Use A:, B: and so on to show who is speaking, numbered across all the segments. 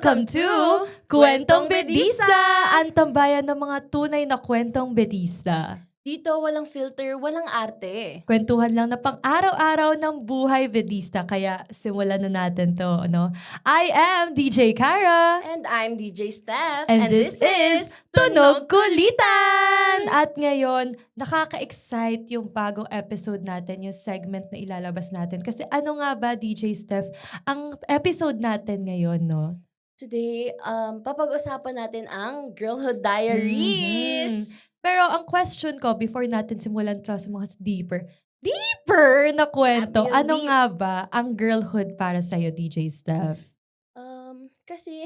A: Welcome to Kwentong Bedista! Ang tambayan ng mga tunay na kwentong bedista.
B: Dito walang filter, walang arte.
A: Kwentuhan lang na pang-araw-araw ng buhay bedista. Kaya simulan na natin to, ano? I am DJ Kara.
B: And I'm DJ Steph.
A: And this is Tunog Kulitan! At ngayon, nakaka-excite yung bagong episode natin, yung segment na ilalabas natin. Kasi ano nga ba, DJ Steph, ang episode natin ngayon, no?
B: Today, papag-usapan natin ang Girlhood Diaries.
A: Pero ang question ko, before natin simulan sa mga deeper na kwento,
B: Grabe yung
A: ano
B: deep.
A: nga ba ang girlhood para sa'yo, DJ Steph?
B: Kasi,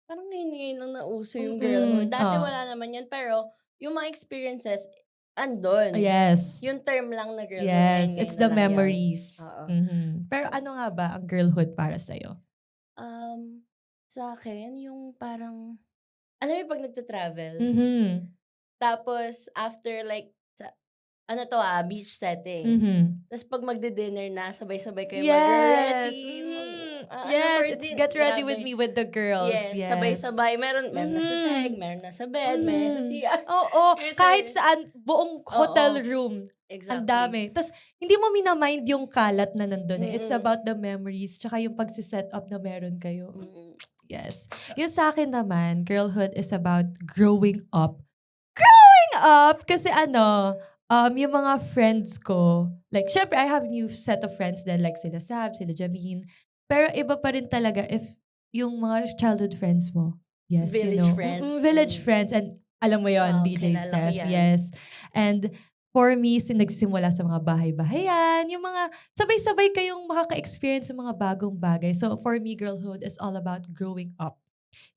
B: parang ngayon lang nauso yung
A: Mm-mm.
B: girlhood. Dati
A: Oh.
B: wala naman yan, pero yung mga experiences, andon.
A: Yes.
B: Yung term lang na girlhood.
A: Yes,
B: ngayon
A: it's
B: na
A: the
B: lang yan.
A: memories.
B: Oo.
A: Pero ano nga ba ang girlhood para sa'yo?
B: Sa akin, yung parang, alam mo yung pag nagta-travel, tapos after like, beach setting. Tapos pag magde-dinner na, sabay-sabay kayo
A: Yes.
B: mag-ready.
A: Yes, it's get ready with me with the girls.
B: Yes, sabay-sabay. Meron na sa seg, meron na sa bed, meron sa CR.
A: Oo,
B: Yes,
A: kahit
B: sir.
A: saan, buong hotel room.
B: Exactly.
A: Ang dami. Tapos, hindi mo minamind yung kalat na nandun eh. It's
B: Mm-mm.
A: about the memories, tsaka yung pagsiset up na meron kayo.
B: Mm-mm.
A: Yes. Yung sa akin naman, girlhood is about growing up. Growing up! Kasi yung mga friends ko, like, syempre, I have new set of friends then like sila Sab, sila Jameen. Pero iba pa rin talaga if yung mga childhood friends mo. Yes,
B: Village friends.
A: Village friends. And alam mo yon DJ
B: kilala ko
A: Steph.
B: yan.
A: Yes. And for me, nagsimula sa mga bahay-bahayan, yung mga sabay-sabay kayong makaka-experience sa mga bagong bagay. So for me, girlhood is all about growing up.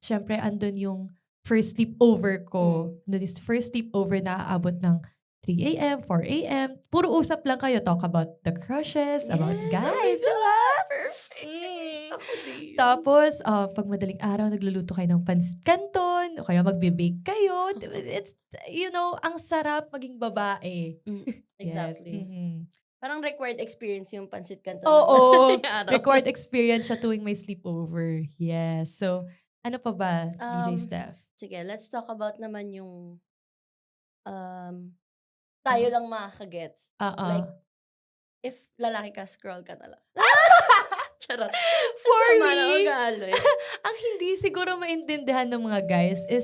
A: Syempre, andun yung first sleepover ko. Doon is first sleepover na aabot ng 3 a.m., 4 a.m. Puro usap lang kayo. Talk about the crushes, about
B: Yes,
A: guys,
B: oh my
A: di ba?
B: Perfect. Ako din.
A: Tapos, pag madaling araw, nagluluto kayo ng pansit canton, o kaya magbe-bake kayo. It's, ang sarap maging babae.
B: Exactly.
A: Yes. Mhm.
B: Parang required experience yung pansit canton.
A: Oo.
B: ng araw.
A: Required experience siya tuwing may sleepover. Yes. So, ano pa ba, DJ Steph?
B: Sige, let's talk about naman yung tayo lang makakagets. Like, if lalaki ka, scroll ka na lang. Charot.
A: For
B: Sama na
A: me,
B: ugali.
A: ang hindi siguro maintindihan ng mga guys is,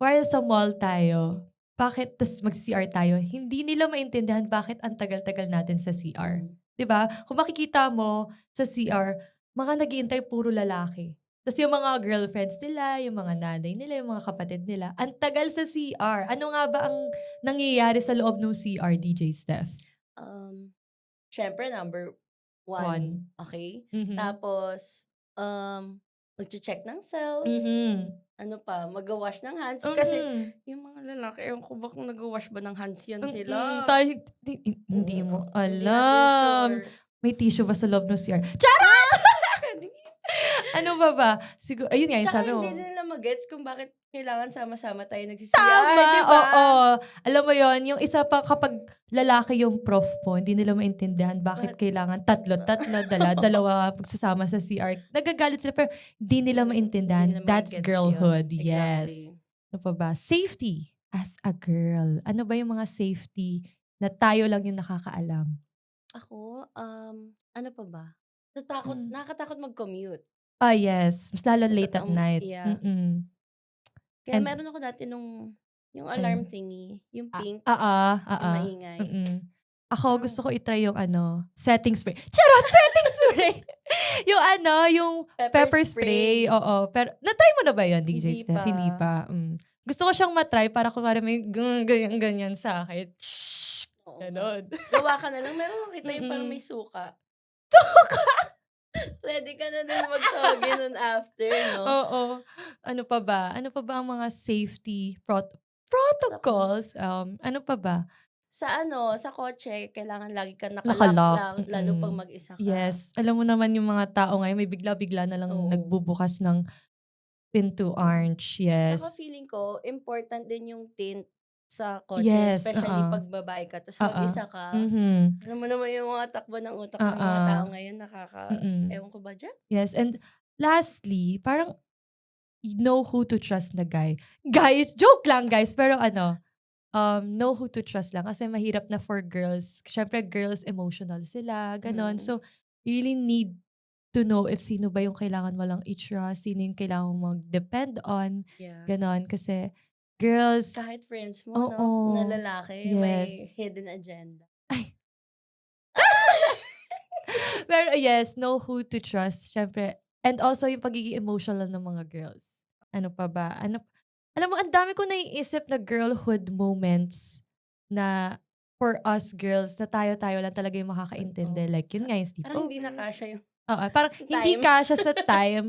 A: while sa mall tayo, bakit tas mag-CR tayo, hindi nila maintindihan bakit ang tagal-tagal natin sa CR. 'Di ba? Kung makikita mo sa CR, mga nag-iintay puro lalaki. Tapos yung mga girlfriends nila, yung mga nanay nila, yung mga kapatid nila, ang tagal sa CR. Ano nga ba ang nangyayari sa loob ng CR, DJ Steph?
B: Syempre, number one. Okay? Tapos, mag-check ng self. Ano pa, mag-wash ng hands. Kasi, yung mga lalaki, ewan ko ba kung nag-wash ba ng hands yan sila?
A: Hindi mo
B: Hindi natin
A: alam.
B: sure.
A: May tissue ba sa loob ng CR? Charot! Ano ba? Siguro, ayun nga, yung
B: Tsaka
A: sabi mo.
B: hindi nila mag-gets kung bakit kailangan sama-sama tayo nag-CR.
A: Tama!
B: Diba?
A: Oo. Alam mo yon, yung isa pa kapag lalaki yung prof mo, hindi nila maintindihan bakit kailangan tatlo, dalawa pagsasama sa CR. Nagagalit sila pero hindi nila maintindihan.
B: Hindi nila
A: That's
B: ma-gets
A: girlhood.
B: yun.
A: Yes.
B: Exactly.
A: Ano pa ba? Safety as a girl. Ano ba yung mga safety na tayo lang yung nakakaalam?
B: Ako, ano pa ba? Nakakatakot mag-commute.
A: Yes. Mas lalo
B: Sa
A: late at
B: totoong-
A: night.
B: yeah. Kaya meron ako dati yung alarm thingy, yung pink, yung maingay.
A: Ako, gusto ko itry yung setting spray. Charot! Setting spray! yung pepper spray. Oo. Pero, na-try mo na ba yun, DJ
B: Hindi
A: Steph?
B: pa.
A: Hindi pa. Gusto ko siyang matry para kumari may ganyan sa akin.
B: Oo.
A: Ganon.
B: Gawa ka na lang. Meron akong kita yung parang may suka. Ready ka na din mag-toge nun after, no?
A: Oo. Ano pa ba? Ano pa ba ang mga safety protocols? Ano pa ba?
B: Sa kotse, kailangan lagi ka
A: Nakalock.
B: nakalock, lalo pag mag-isa ka.
A: Yes. Alam mo naman yung mga tao ngayon, may bigla-bigla na lang
B: Oo.
A: nagbubukas ng pinto orange. Yes.
B: Saka feeling ko, important din yung tint sa kotse,
A: Yes,
B: especially pag babae ka, tapos mag-isa ka. Alam mo naman yung mga takbo ng utak ng mga tao ngayon, ewan ko ba dyan?
A: Yes. And lastly, parang know who to trust na guy. Guys, joke lang guys, pero know who to trust lang kasi mahirap na for girls. Syempre girls emotional sila, ganon.
B: Mm.
A: So you really need to know if sino ba yung kailangan mo lang i-trust, sino yung kailangan mo mag-depend on,
B: Yeah.
A: ganon. Kasi girls,
B: Kahit friends mo,
A: oo,
B: na lalaki, may
A: yes.
B: hidden agenda.
A: Ay. Pero yes, know who to trust, syempre. And also yung pagiging emotional ng mga girls. Ano pa ba? Alam mo, ang dami ko naiisip na girlhood moments na for us girls na tayo-tayo lang talaga yung makakaintindi.
B: Oo.
A: Like, yun nga yung
B: Parang hindi na
A: sleepovers.
B: kasya yung
A: Oo, parang hindi
B: time.
A: kasya sa time,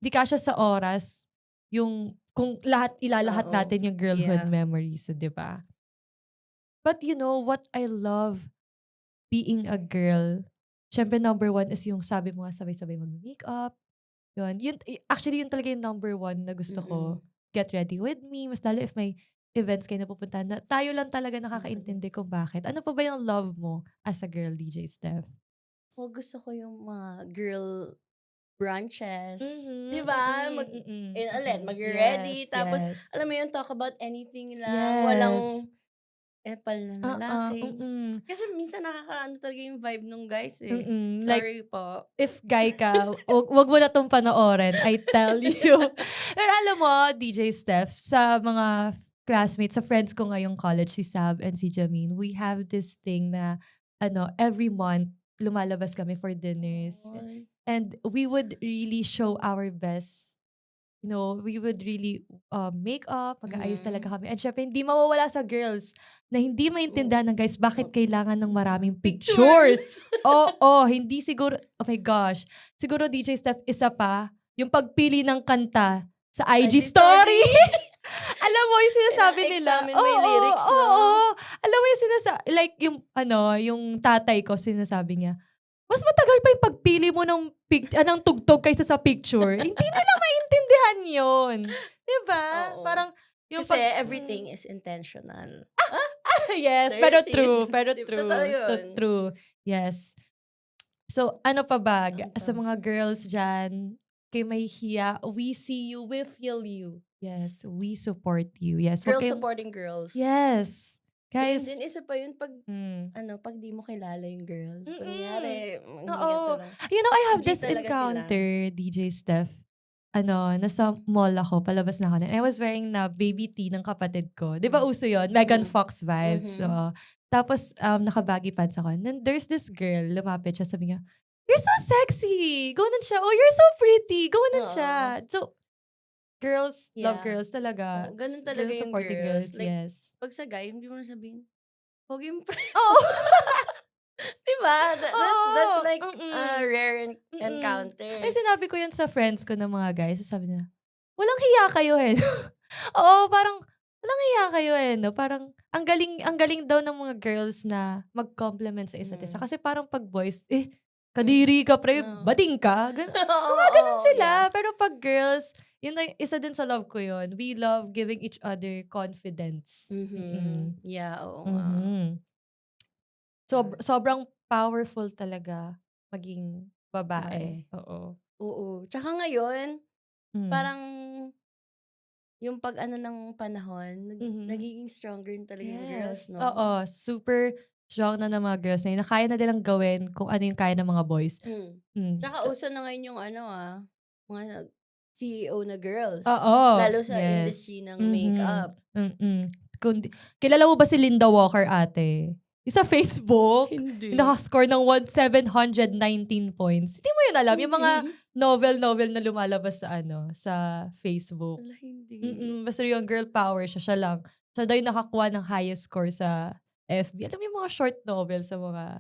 A: hindi kasya sa oras, yung kung ilalahat
B: Oo.
A: natin yung girlhood
B: Yeah.
A: memories, di ba? But you know what I love being a girl? Syempre, number one is yung sabi mo nga, sabay-sabay mag-makeup. Actually, yun talaga yung number one na gusto ko. Get ready with me. Mas lalo if may events kayo na pupuntahan na tayo lang talaga nakakaintindi kung bakit. Ano pa ba yung love mo as a girl, DJ Steph?
B: Gusto ko yung mga girl brunches.
A: Mhm,
B: Di ba? Mag-ready.
A: Yes,
B: Tapos,
A: yes.
B: alam mo yun, talk about anything lang. Walang
A: Yes.
B: epal na lalaki. Kasi minsan nakakaano talaga yung vibe nung guys eh.
A: Like,
B: Sorry po.
A: if guy ka, wag mo na tong panoorin. I tell you. Pero alam mo, DJ Steph, sa mga classmates, sa friends ko ngayong college, si Sab and si Jameen, we have this thing na, every month, lumalabas kami for dinners.
B: Ay.
A: And we would really show our best. We would really make up, mag-aayos talaga kami. And syempre, hindi mawawala sa girls na hindi maintindihan ng guys bakit kailangan ng maraming pictures. Oo, hindi siguro, oh my gosh. Siguro DJ Steph, isa pa, yung pagpili ng kanta sa IG story. Alam mo yung sinasabi nila.
B: Ina-examine mo yung lyrics, no?
A: Oo. Alam mo yung sinasabi, like yung tatay ko sinasabi niya, mas matagal pa yung pagpili mo ng tugtog kaysa sa picture. Hindi nila maintindihan yun. Diba?
B: Oo.
A: Parang, yung
B: Kasi everything is intentional.
A: yes, pero
B: Seriously.
A: true. Pero
B: Di-
A: true.
B: totoo yun.
A: True. Yes. So, ano pa ba?
B: Ano
A: Sa
B: pa?
A: mga girls dyan, kayo may hiya, we see you, we feel you. Yes, we support you. Yes.
B: Girls
A: Wag kayong-
B: supporting girls.
A: Yes. Guys.
B: And then, isa pa yun, pag pag di mo kilala yung girl. Kunyari, ganito lang.
A: I have
B: G
A: this
B: talaga
A: encounter, DJ Steph. Nasa mall ako, palabas na ako. And I was wearing na baby tee ng kapatid ko. Di ba uso yun? Megan Fox vibes. So, tapos, naka-baggy pants ako. And then there's this girl, lumapit siya, sabi niya, "You're so sexy!" Gawin siya. "Oh, you're so pretty!" Gawin siya. So, girls love girls talaga.
B: Ganun talaga
A: Girls
B: yung
A: supporting
B: girls. Like,
A: yes.
B: pag sa guy, hindi mo na sabihin, pogi mo pa.
A: Oh!
B: Diba? That's like a
A: Mm-mm.
B: rare encounter.
A: Ay, sinabi ko yun sa friends ko ng mga guys. Sabi niya, walang hiya kayo eh. Oo, parang, walang hiya kayo eh. No? Parang, ang galing daw ng mga girls na mag-compliment sa isa't isa. Kasi parang pag boys, kadiri ka pre, bading ka. Mga ganun sila.
B: Yeah.
A: Pero pag girls, yun na, isa din sa love ko yun. We love giving each other confidence.
B: Yeah, oo nga.
A: Sobrang powerful talaga maging babae. Oo.
B: Tsaka ngayon, parang yung pag ng panahon, nagiging stronger talaga yung girls, no?
A: Oo, super strong na ng mga girls na yun. Na kaya na nilang gawin kung ano yung kaya ng mga boys.
B: Tsaka uso na ngayon yung mga CEO na girls.
A: Oo.
B: Lalo sa industry ng makeup.
A: Kilala mo ba si Linda Walker, ate? Sa Facebook,
B: Hindi.
A: nakascore ng 719 points. Hindi mo yun alam. Yung mga novel na lumalabas sa Facebook.
B: Wala, hindi.
A: Basta yung girl power siya lang. Siya daw yung nakakuha ng highest score sa FB. Alam mo yung mga short novel sa mga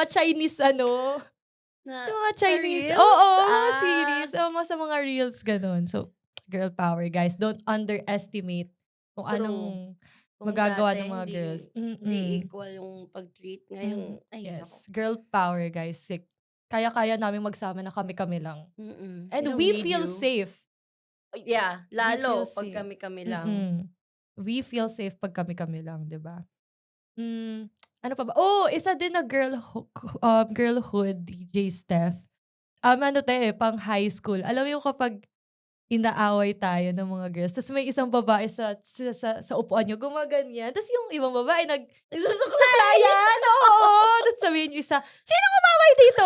A: Chinese sa mga Chinese.
B: Reels?
A: Oo, mga series. Sa mga reels, ganun. So, girl power, guys. Don't underestimate kung anong magagawa ng mga girls.
B: Hindi equal yung pag-treat. Ngayon,
A: yes. Girl power, guys. Sick. Kaya-kaya namin magsama na kami-kami lang. And we feel safe.
B: Yeah, lalo
A: feel
B: pag
A: safe.
B: kami-kami lang.
A: We feel safe pag kami-kami lang, di ba? Ano pa ba? Isa din na girlhood, DJ Steph. Pang high school. Alam mo yung kapag inaaway tayo ng mga girls. Tapos may isang babae sa upuan nyo, gumaganyan. Tapos yung ibang babae, nagsusuklayan. Oo. Tapos sabihin yung isa, sino umaway dito?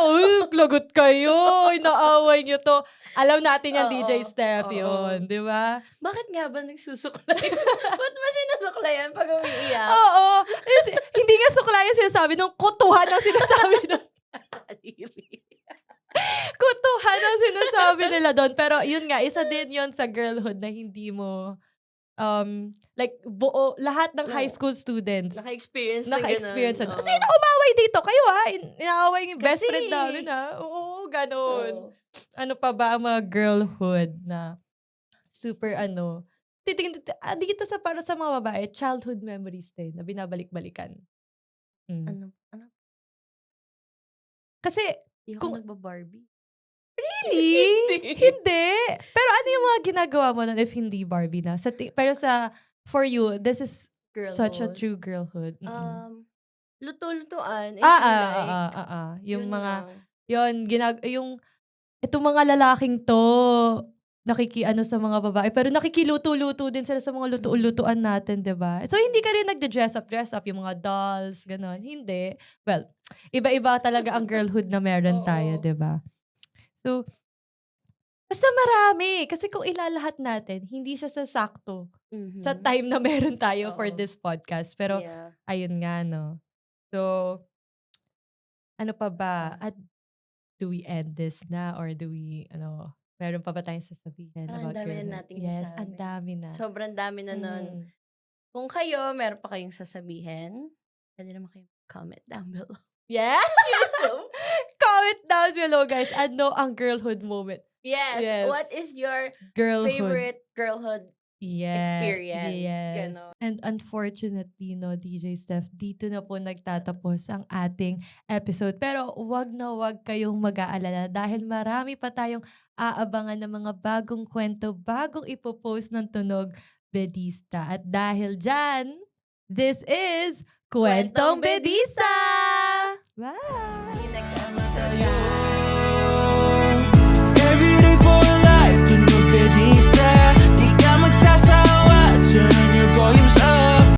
A: Lagot kayo. Inaaway nyo to. Alam natin yan, DJ Steph, yun. Di ba?
B: Bakit nga ba nagsusuklay? Ba't ba sinusuklayan pag umiiyak?
A: Oo. Hindi nga suklayan sinasabi nung kutuhan ang sinasabi doon. Kutuhan ang sinasabi nila doon. Pero yun nga, isa din yun sa girlhood na hindi mo, like, lahat ng high school students,
B: Naka-experience
A: naka-experience
B: na.
A: na. Sino umaway dito? Kayo inaaway yung best
B: Kasi-
A: friend namin Oo, ganun.
B: Oo.
A: Ano pa ba ang mga girlhood na super dito para sa mga babae, childhood memories din na binabalik-balikan.
B: Ano?
A: Kasi,
B: Di ako
A: Kung-
B: nagba-Barbie.
A: really? Hindi. Pero ano yung mga ginagawa mo nun if hindi Barbie na? Pero for you, this is such a
B: Girlhood.
A: true girlhood.
B: Luto-lutuan. I feel like,
A: Yung
B: yun
A: mga,
B: lang.
A: itong mga lalaking to, nakikiano sa mga babae, pero nakikiluto-luto din sila sa mga luto-lutuan natin, diba? So, hindi ka rin dress up, yung mga dolls, ganon. Hindi. Well, iba-iba talaga ang girlhood na meron tayo,
B: Oo.
A: diba? So, basta marami. Kasi kung ilalahat natin, hindi siya sasakto
B: Mhm.
A: sa time na meron tayo for
B: Oo.
A: this podcast. Pero,
B: Yeah.
A: ayun nga, no? So, ano pa ba? At do we end this na? Or do we, meron pa ba tayong sasabihin
B: Parang
A: about
B: ang dami na
A: girlhood?
B: nating
A: Yes,
B: nasabi.
A: ang dami na.
B: Sobrang dami na nun.
A: Mm.
B: Kung kayo, meron pa kayong sasabihin, pwede naman kayong comment down below.
A: Yeah? Comment down below, guys. Ano ang girlhood moment?
B: Yes.
A: Yes.
B: What is your
A: Girlhood.
B: favorite girlhood? experience,
A: Yes.
B: ganon.
A: And unfortunately, DJ Steph, dito na po nagtatapos ang ating episode. Pero wag na wag kayong mag-aalala dahil marami pa tayong aabangan ng mga bagong kwento, bagong ipopost ng Tunog Bedista. At dahil dyan, this is Kwentong Bedista! Bye!
B: See you next episode, guys.